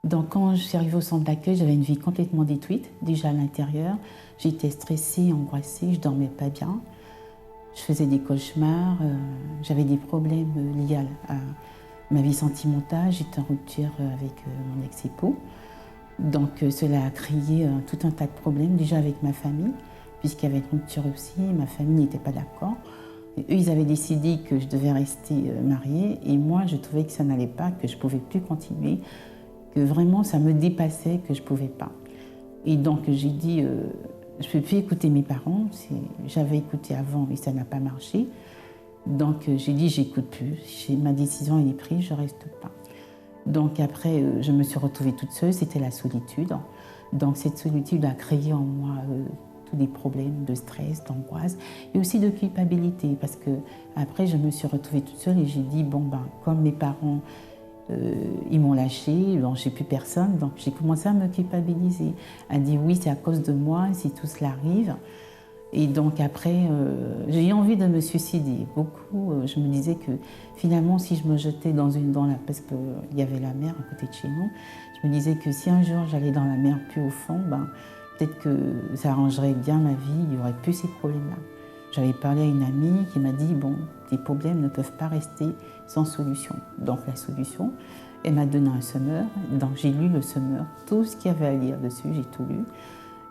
Donc quand je suis arrivée au centre d'accueil, j'avais une vie complètement détruite, déjà à l'intérieur. J'étais stressée, angoissée, je ne dormais pas bien. Je faisais des cauchemars, j'avais des problèmes liés à ma vie sentimentale. J'étais en rupture avec mon ex-époux. Donc cela a créé tout un tas de problèmes, déjà avec ma famille, puisqu'il y avait une rupture aussi, ma famille n'était pas d'accord. Et eux, ils avaient décidé que je devais rester mariée, et moi, je trouvais que ça n'allait pas, que je ne pouvais plus continuer, que vraiment, ça me dépassait, que je ne pouvais pas. Et donc, j'ai dit, je ne peux plus écouter mes parents. J'avais écouté avant et ça n'a pas marché. Donc, j'ai dit, j'écoute plus. Ma décision, elle est prise, je ne reste pas. Donc, après, je me suis retrouvée toute seule, c'était la solitude. Donc, cette solitude a créé en moi tous des problèmes de stress, d'angoisse et aussi de culpabilité. Parce que après, je me suis retrouvée toute seule et j'ai dit, bon, ben, comme mes parents, ils m'ont lâchée, bon, j'ai plus personne, donc j'ai commencé à me culpabiliser, à dire oui, c'est à cause de moi si tout cela arrive. Et donc après, j'ai eu envie de me suicider. Beaucoup, je me disais que finalement, si je me jetais parce qu'il y avait la mer à côté de chez nous, je me disais que si un jour j'allais dans la mer plus au fond, ben, peut-être que ça arrangerait bien ma vie, il n'y aurait plus ces problèmes-là. J'avais parlé à une amie qui m'a dit, bon, tes problèmes ne peuvent pas rester sans solution. Donc la solution, elle m'a donné un semeur, donc j'ai lu le semeur, tout ce qu'il y avait à lire dessus, j'ai tout lu.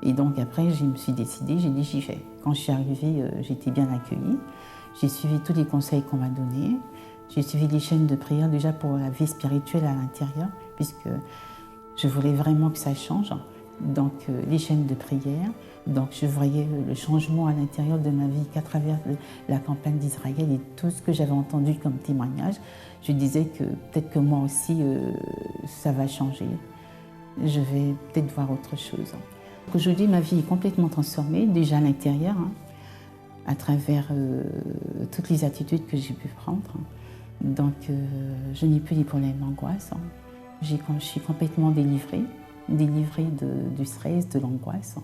Et donc après, je me suis décidée, j'ai dit j'y vais. Quand je suis arrivée, j'étais bien accueillie. J'ai suivi tous les conseils qu'on m'a donnés. J'ai suivi les chaînes de prière déjà pour la vie spirituelle à l'intérieur, puisque je voulais vraiment que ça change. Donc les chaînes de prière. Donc je voyais le changement à l'intérieur de ma vie qu'à travers la campagne d'Israël et tout ce que j'avais entendu comme témoignage. Je disais que peut-être que moi aussi, ça va changer. Je vais peut-être voir autre chose. Aujourd'hui, ma vie est complètement transformée, déjà à l'intérieur, à travers toutes les attitudes que j'ai pu prendre. Donc, je n'ai plus les problèmes d'angoisse. Je suis complètement délivrée du stress, de l'angoisse,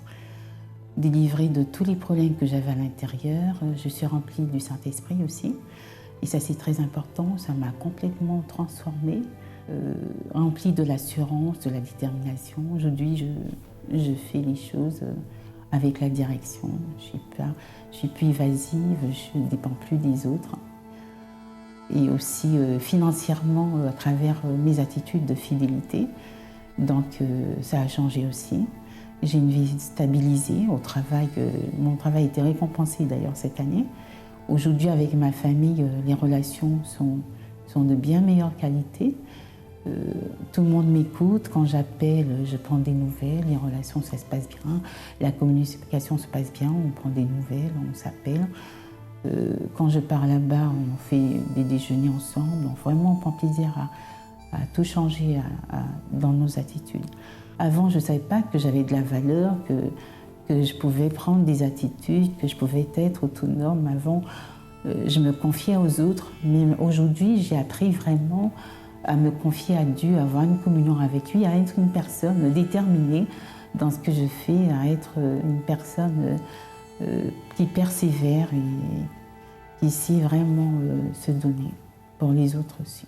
délivrée de tous les problèmes que j'avais à l'intérieur. Je suis remplie du Saint-Esprit aussi. Et ça, c'est très important, ça m'a complètement transformée, remplie de l'assurance, de la détermination. Aujourd'hui, je fais les choses avec la direction. Je suis plus évasive, je ne dépends plus des autres. Et aussi financièrement, à travers mes attitudes de fidélité. Donc ça a changé aussi. J'ai une vie stabilisée au travail. Mon travail a été récompensé d'ailleurs cette année. Aujourd'hui, avec ma famille, les relations sont de bien meilleure qualité. Tout le monde m'écoute, quand j'appelle, je prends des nouvelles, les relations, ça se passe bien, la communication se passe bien, on prend des nouvelles, on s'appelle. Quand je pars là-bas, on fait des déjeuners ensemble, donc vraiment on prend plaisir à tout changer dans nos attitudes. Avant, je ne savais pas que j'avais de la valeur, que je pouvais prendre des attitudes, que je pouvais être autonome. Avant, je me confiais aux autres, mais aujourd'hui, j'ai appris vraiment à me confier à Dieu, à avoir une communion avec lui, à être une personne déterminée dans ce que je fais, à être une personne qui persévère et qui sait vraiment se donner pour les autres aussi.